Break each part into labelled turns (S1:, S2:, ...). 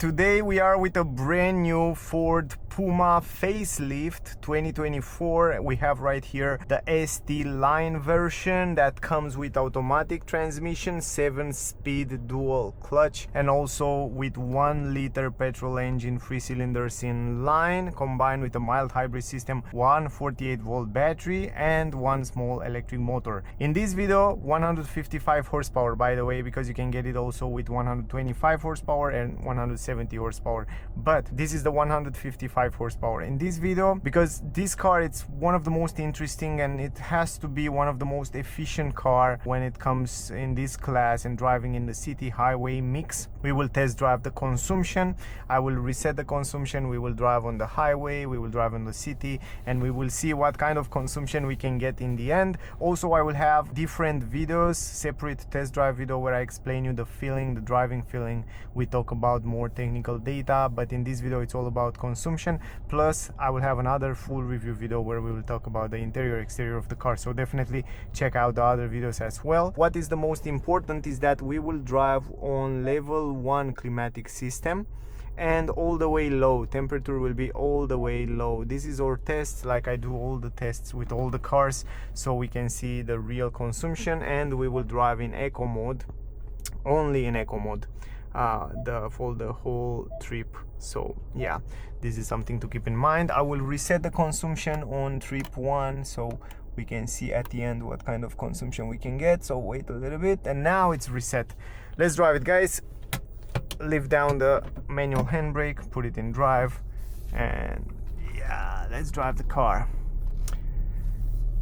S1: Today we are with a brand new Ford Puma facelift 2024. We have right here the ST-Line version that comes with automatic transmission, 7-speed dual clutch, and also with 1-liter petrol engine, 3 cylinders in line, combined with a mild hybrid system, 148-volt battery, and 1 small electric motor. In this video, 155 horsepower, by the way, because you can get it also with 125 horsepower and 170 horsepower, but this is the 155 horsepower in this video because this car, it's one of the most interesting and it has to be one of the most efficient car when it comes in this class and driving in the city highway mix. We will test drive the consumption, I will reset the consumption, we will drive on the highway, we will drive in the city, and we will see what kind of consumption we can get in the end. Also, I will have different videos, separate test drive video where I explain you the feeling, the driving feeling. We talk about more technical data, but in this video it's all about consumption. Plus I will have another full review video where we will talk about the interior exterior of the car, so definitely check out the other videos as well. What is the most important is that we will drive on level 1 climatic system and all the way low. Temperature will be all the way low. This is our test, like I do all the tests with all the cars, so we can see the real consumption. And we will drive in eco mode, only in eco mode, for the whole trip. So yeah, this is something to keep in mind. I will reset the consumption on trip 1 so we can see at the end what kind of consumption we can get. So wait a little bit, and now it's reset. Let's drive it, guys. Lift down the manual handbrake, put it in drive, and yeah, let's drive the car.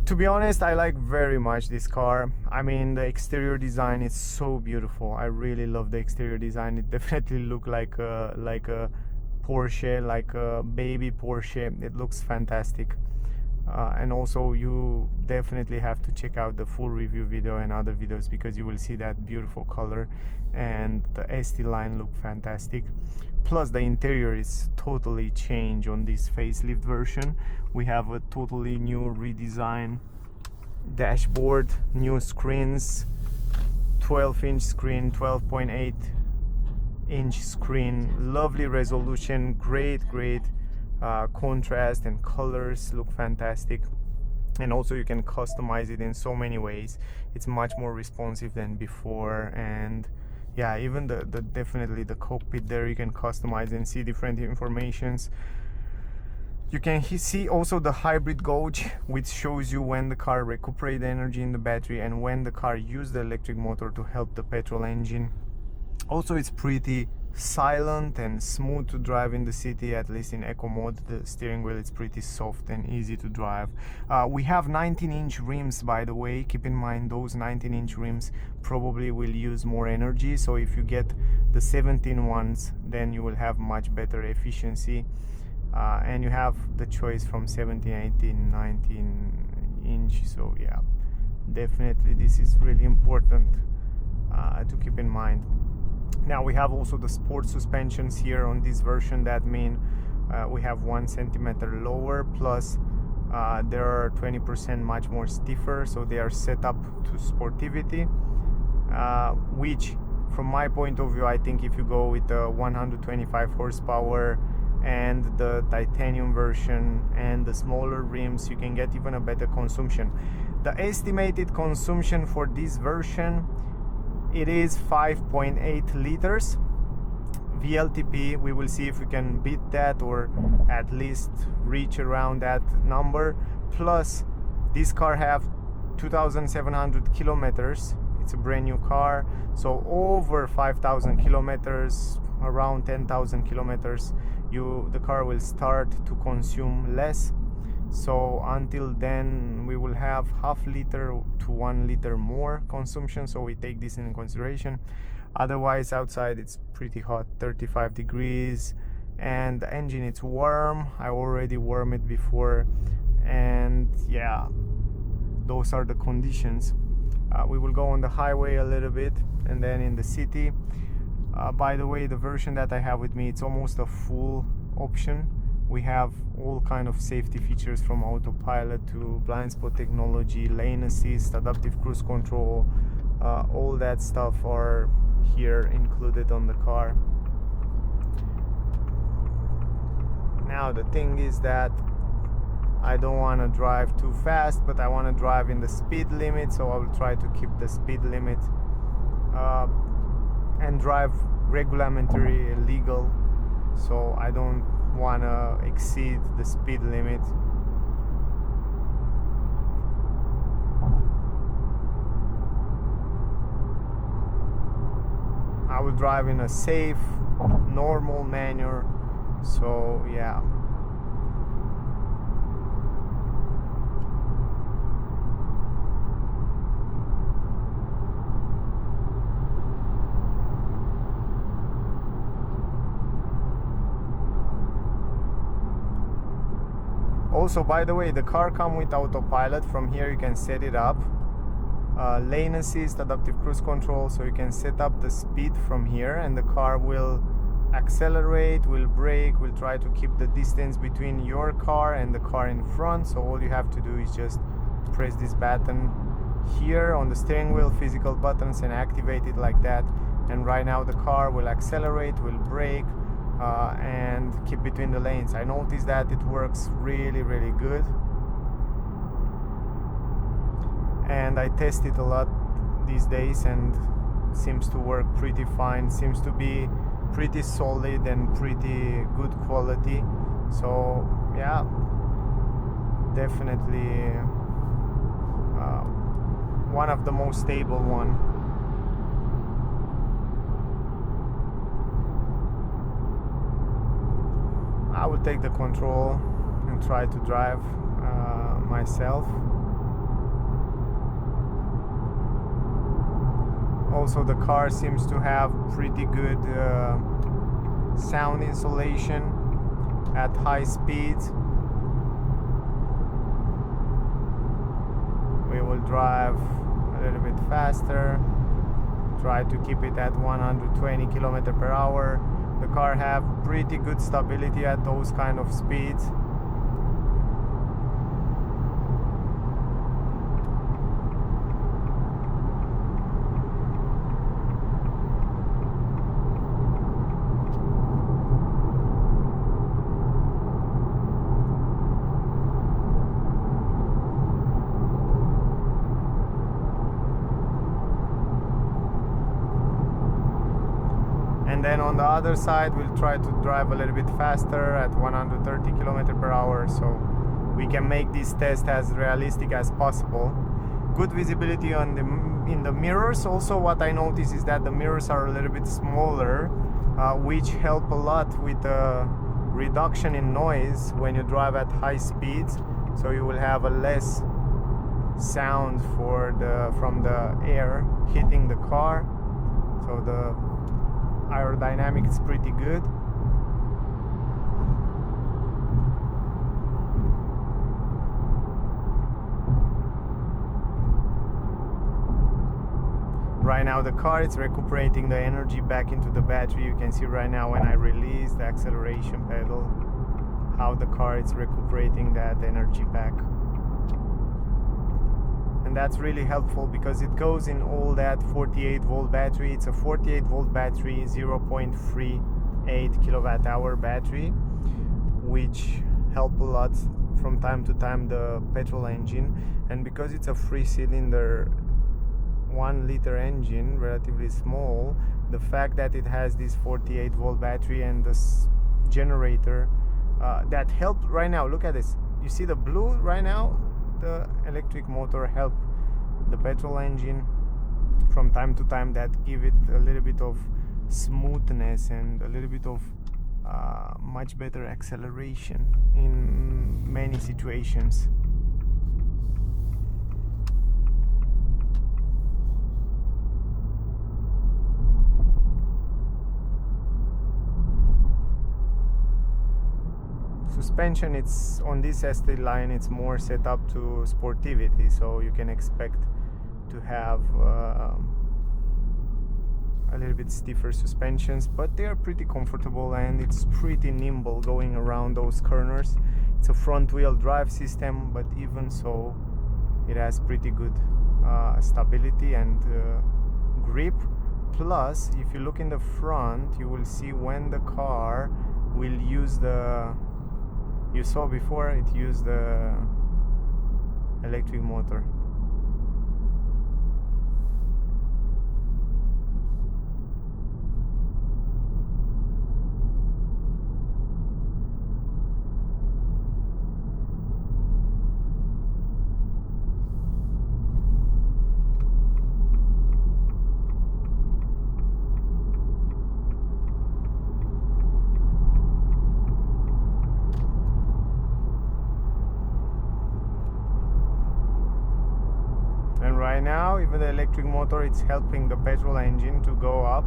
S1: To be honest, I like very much this car. I mean, the exterior design is so beautiful. I really love the exterior design. It definitely looks like a Porsche, like a baby Porsche. It looks fantastic. And also you definitely have to check out the full review video and other videos because you will see that beautiful color, and the ST-Line look fantastic. Plus the interior is totally changed on this facelift version. We have a totally new redesign dashboard, new screens, 12-inch screen, 12.8-inch screen, lovely resolution, great contrast, and colors look fantastic. And also you can customize it in so many ways. It's much more responsive than before, and yeah, even the definitely the cockpit there you can customize and see different informations. You can see also the hybrid gauge, which shows you when the car recuperates energy in the battery and when the car used the electric motor to help the petrol engine. Also, it's pretty silent and smooth to drive in the city, at least in eco mode. The steering wheel is pretty soft and easy to drive. We have 19-inch rims, by the way. Keep in mind those 19-inch rims probably will use more energy, so if you get the 17 ones, then you will have much better efficiency. And you have the choice from 17, 18, 19 inch. So yeah, definitely this is really important to keep in mind. Now we have also the sport suspensions here on this version. That mean we have 1 centimeter lower, plus they are 20% much more stiffer, so they are set up to sportivity, which from my point of view, I think if you go with the 125 horsepower and the titanium version and the smaller rims, you can get even a better consumption. The estimated consumption for this version, it is 5.8 liters VLTP. We will see if we can beat that or at least reach around that number. Plus this car have 2,700 kilometers. It's a brand new car, so over 5,000 kilometers, around 10,000 kilometers, the car will start to consume less. So until then we will have half liter to 1 liter more consumption, so we take this in consideration. Otherwise outside it's pretty hot, 35 degrees, and the engine it's warm. I already warmed it before, and yeah, those are the conditions. We will go on the highway a little bit and then in the city. By the way, the version that I have with me, it's almost a full option. We have all kind of safety features, from autopilot to blind spot technology, lane assist, adaptive cruise control, all that stuff are here included on the car. Now the thing is that I don't want to drive too fast, but I want to drive in the speed limit, so I will try to keep the speed limit and drive regulatory legal, so I don't want to exceed the speed limit. I will drive in a safe, normal manner, so yeah. Also, by the way, the car comes with autopilot. From here you can set it up. Lane assist, adaptive cruise control, so you can set up the speed from here, and the car will accelerate, will brake, will try to keep the distance between your car and the car in front. So all you have to do is just press this button here on the steering wheel, physical buttons, and activate it like that. And right now the car will accelerate, will brake, and keep between the lanes. I noticed that it works really good, and I test it a lot these days and seems to work pretty fine, seems to be pretty solid and pretty good quality. So yeah, definitely one of the most stable one. I will take the control and try to drive myself. Also, the car seems to have pretty good sound insulation at high speeds. We will drive a little bit faster, try to keep it at 120 km/h. The car have pretty good stability at those kind of speeds. And then on the other side we'll try to drive a little bit faster at 130 km/h, so we can make this test as realistic as possible. Good visibility on in the mirrors. Also, what I notice is that the mirrors are a little bit smaller, which help a lot with the reduction in noise when you drive at high speeds, so you will have a less sound from the air hitting the car. So the aerodynamics is pretty good. Right now the car is recuperating the energy back into the battery. You can see right now when I release the acceleration pedal how the car is recuperating that energy back. And that's really helpful because it goes in all that 48 volt battery. It's a 48 volt battery, 0.38 kWh battery, which help a lot from time to time the petrol engine. And because it's a 3-cylinder 1-liter engine, relatively small, the fact that it has this 48 volt battery and this generator that helped right now. Look at this, you see the blue right now? The electric motor help the petrol engine from time to time, that give it a little bit of smoothness and a little bit of much better acceleration in many situations. Suspension, it's on this ST-Line, it's more set up to sportivity, so you can expect to have a little bit stiffer suspensions, but they are pretty comfortable and it's pretty nimble going around those corners. It's a front wheel drive system, but even so it has pretty good stability and grip. Plus, if you look in the front, you will see when the car will use the You saw before it used the electric motor. And right now, even the electric motor, it's helping the petrol engine to go up.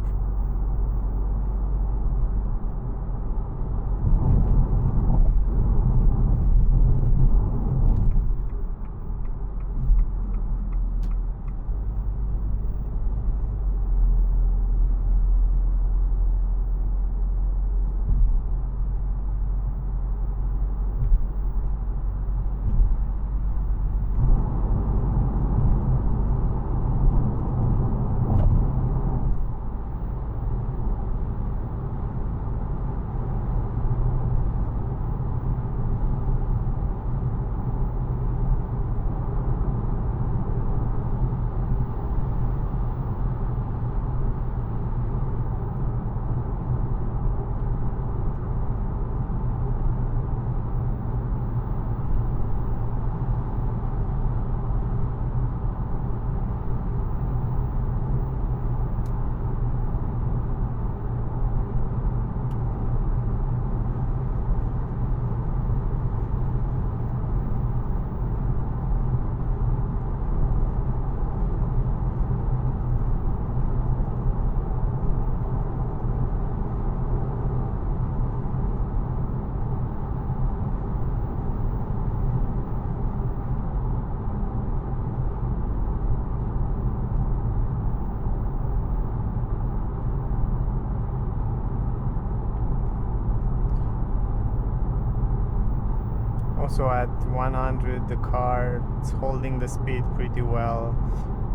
S1: Also at 100 the car is holding the speed pretty well.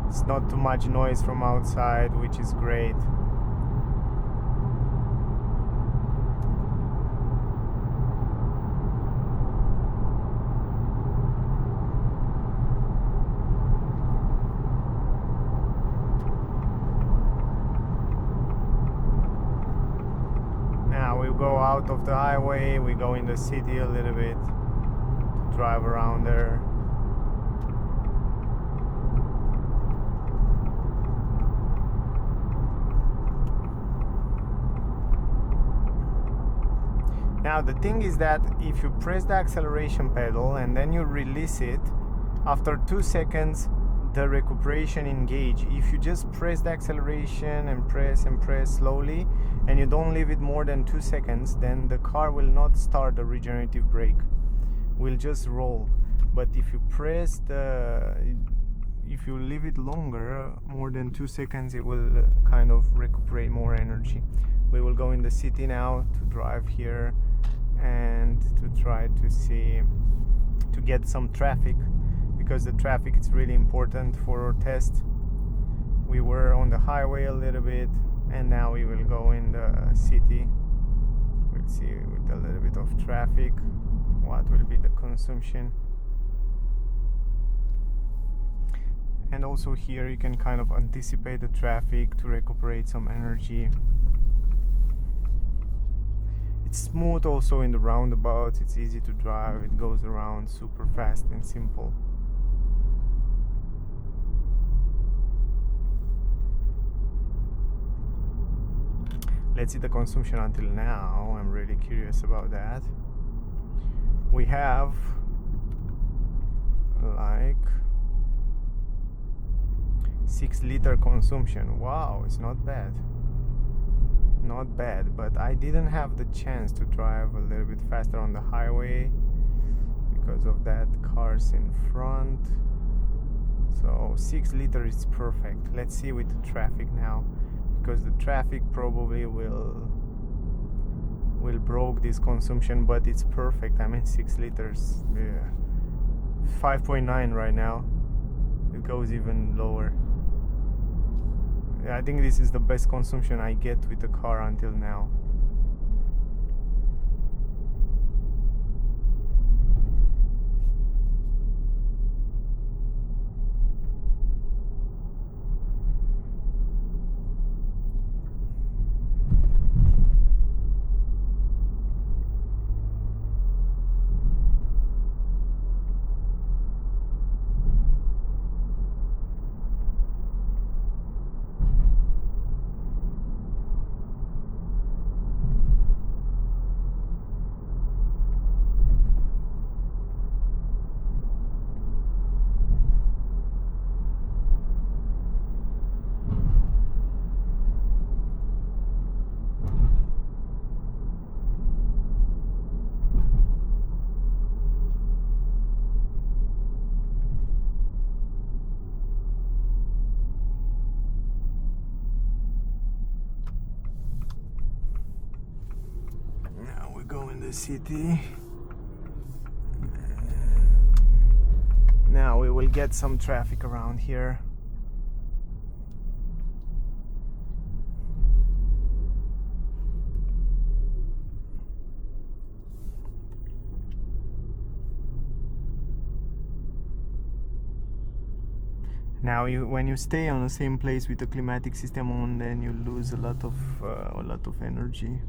S1: It's not too much noise from outside, which is great. Now we go out of the highway, we go in the city a little bit. Drive around there. Now the thing is that if you press the acceleration pedal and then you release it, after 2 seconds the recuperation engage. If you just press the acceleration and press slowly and you don't leave it more than 2 seconds, then the car will not start the regenerative brake. Will just roll. But if you if you leave it longer, more than 2 seconds, it will kind of recuperate more energy. We will go in the city now to drive here and to try to get some traffic, because the traffic is really important for our test. We were on the highway a little bit and now we will go in the city. We'll see with a little bit of traffic what will be the consumption. And also here you can kind of anticipate the traffic to recuperate some energy. It's smooth also in the roundabouts, it's easy to drive, it goes around super fast and simple. Let's see the consumption until now. I'm really curious about that. We have like 6 liter consumption. Wow, it's not bad. Not bad, but I didn't have the chance to drive a little bit faster on the highway because of that cars in front. So 6 liters is perfect. Let's see with the traffic now, because the traffic probably will broke this consumption, but it's perfect. I mean 6 liters. Yeah. 5.9 right now. It goes even lower. I think this is the best consumption I get with the car until now. go in the city. Now we will get some traffic around here. Now, when you stay on the same place with the climatic system on, then you lose a lot of energy.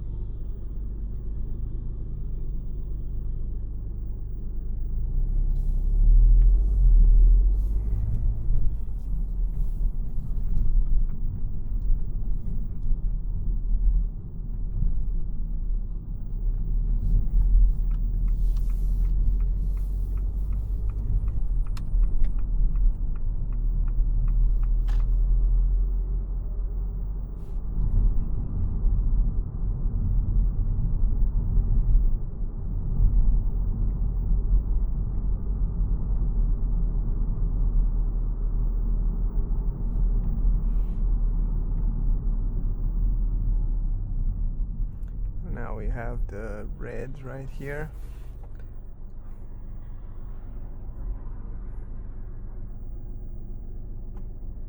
S1: Now we have the red right here.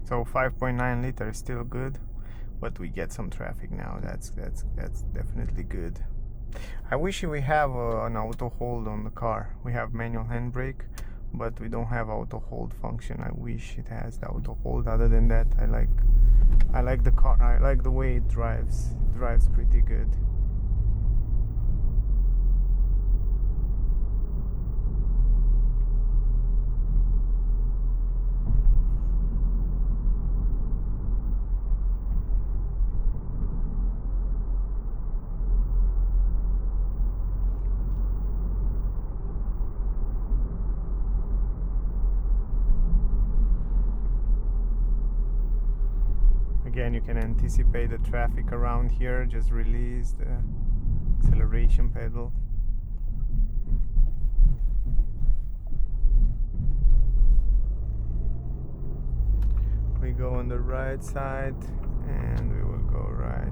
S1: So 5.9 liter is still good, but we get some traffic now. That's definitely good. I wish we have an auto hold on the car. We have manual handbrake, but we don't have auto hold function. I wish it has the auto hold. Other than that, I like the car. I like the way it drives. It drives pretty good. Again, you can anticipate the traffic around here. Just release the acceleration pedal. We go on the right side and we will go right.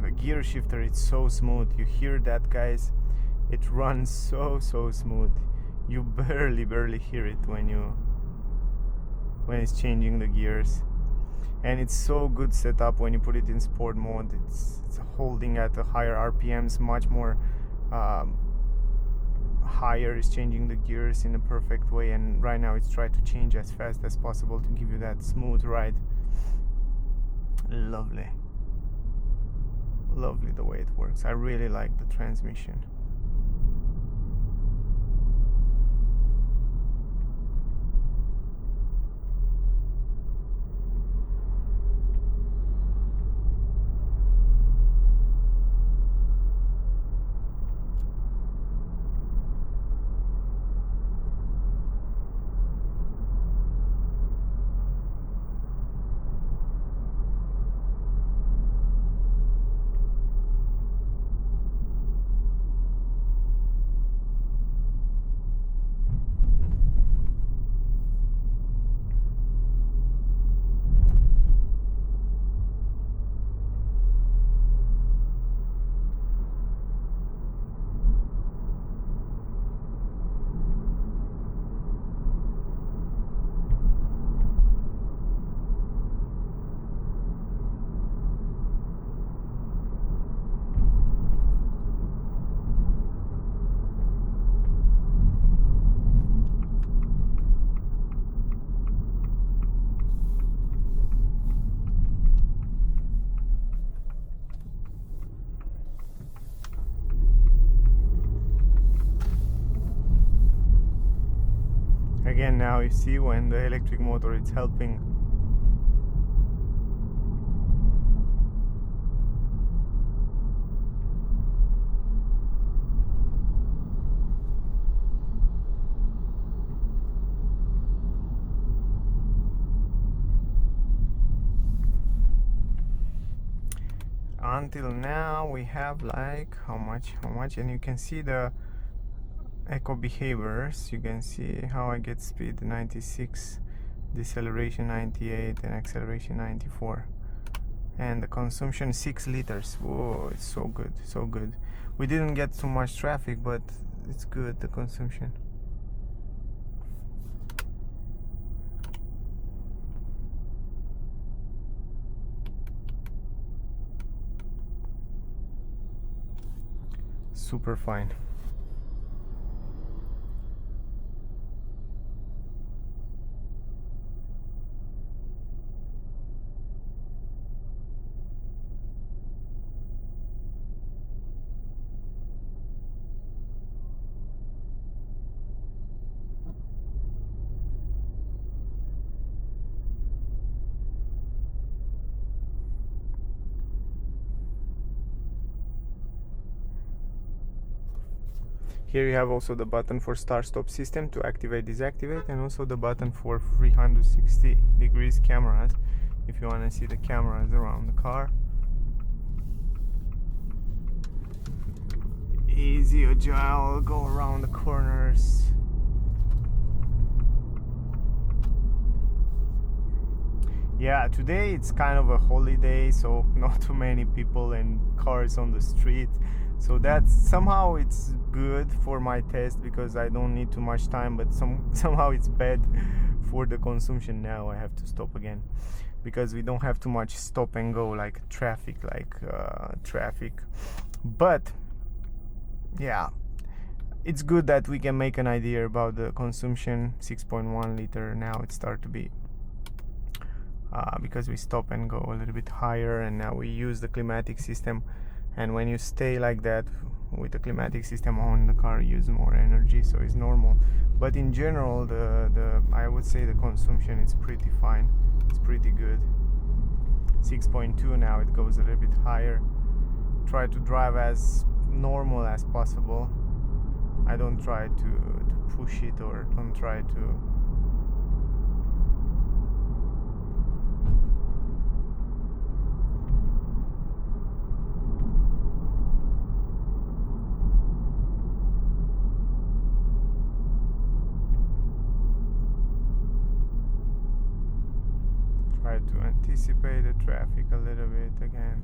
S1: The gear shifter, it's so smooth. You hear that, guys? It runs so smooth. You barely hear it when it's changing the gears, and it's so good setup when you put it in sport mode. It's holding at a higher RPMs, much more higher. Is changing the gears in a perfect way, and right now it's trying to change as fast as possible to give you that smooth ride. Lovely the way it works. I really like the transmission. fine now. You see, when the electric motor is helping. Until now we have like how much, and you can see the eco behaviors. You can see how I get speed 96, deceleration 98, and acceleration 94, and the consumption 6 liters. Whoa, it's so good, so good. We didn't get too much traffic, but it's good, the consumption. Super fine. Here you have also the button for start-stop system to activate, deactivate, and also the button for 360 degrees cameras if you want to see the cameras around the car. Easy, agile, go around the corners. Yeah, today it's kind of a holiday, so not too many people and cars on the street. So that's somehow it's good for my test because I don't need too much time, but somehow it's bad for the consumption. Now I have to stop again because we don't have too much stop and go like traffic, but yeah, it's good that we can make an idea about the consumption. 6.1 liter now it start to be because we stop and go a little bit higher, and now we use the climatic system. And when you stay like that with the climatic system on, the car uses more energy, so it's normal. But in general, I would say the consumption is pretty fine. It's pretty good. 6.2 now, it goes a little bit higher. Try to drive as normal as possible. I don't try to push it, or don't try to anticipate the traffic a little bit again.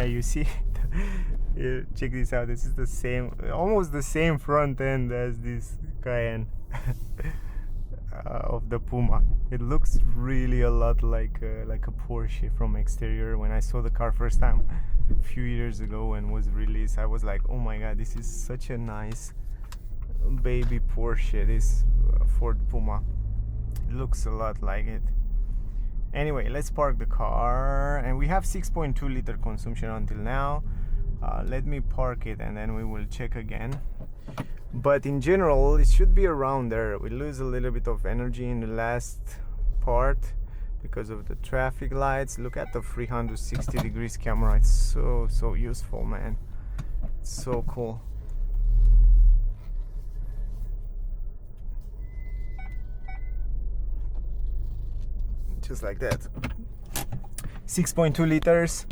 S1: You see, check this out. This is the same, almost the same front end as this Cayenne of the Puma. It looks really a lot like a Porsche from exterior. When I saw the car first time a few years ago when it was released, I was like, oh my god, this is such a nice baby Porsche, this Ford Puma. It looks a lot like it. Anyway, let's park the car, and we have 6.2 liter consumption until now. Let me park it and then we will check again. But in general, it should be around there. We lose a little bit of energy in the last part because of the traffic lights. Look at the 360 degrees camera. It's so useful, man. It's so cool. just like that. 6.2 liters,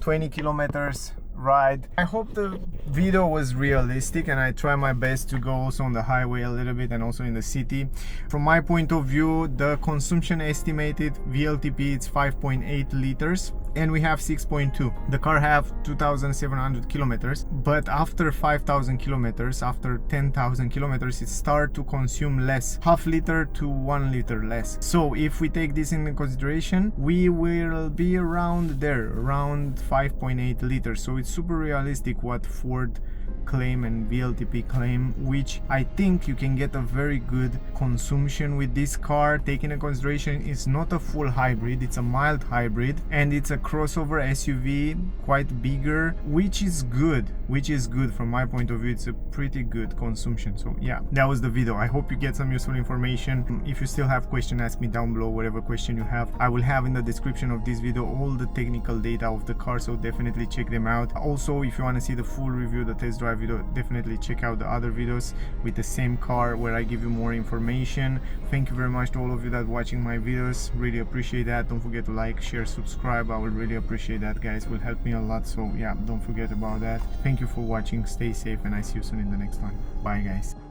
S1: 20 kilometers ride. I hope the video was realistic, and I try my best to go also on the highway a little bit and also in the city. From my point of view, the consumption estimated VLTP it's 5.8 liters and we have 6.2. The car have 2,700 kilometers, but after 5,000 kilometers, after 10,000 kilometers, it start to consume less, half liter to 1 liter less. So if we take this into consideration, we will be around there, around 5.8 liters. So it's super realistic what Ford claim and VLTP claim, which I think you can get a very good consumption with this car. Taking into consideration it's not a full hybrid, it's a mild hybrid, and it's a crossover SUV, quite bigger, which is good from my point of view. It's a pretty good consumption. So yeah, that was the video. I hope you get some useful information. If you still have questions, ask me down below. Whatever question you have, I will have in the description of this video all the technical data of the car, so definitely check them out. Also, if you want to see the full review, the test drive video, definitely check out the other videos with the same car where I give you more information. Thank you very much to all of you that watching my videos, really appreciate that. Don't forget to like, share, subscribe. I would really appreciate that, guys. It will help me a lot, so yeah, don't forget about that. Thank you for watching, stay safe, and I see you soon in the next one. Bye guys.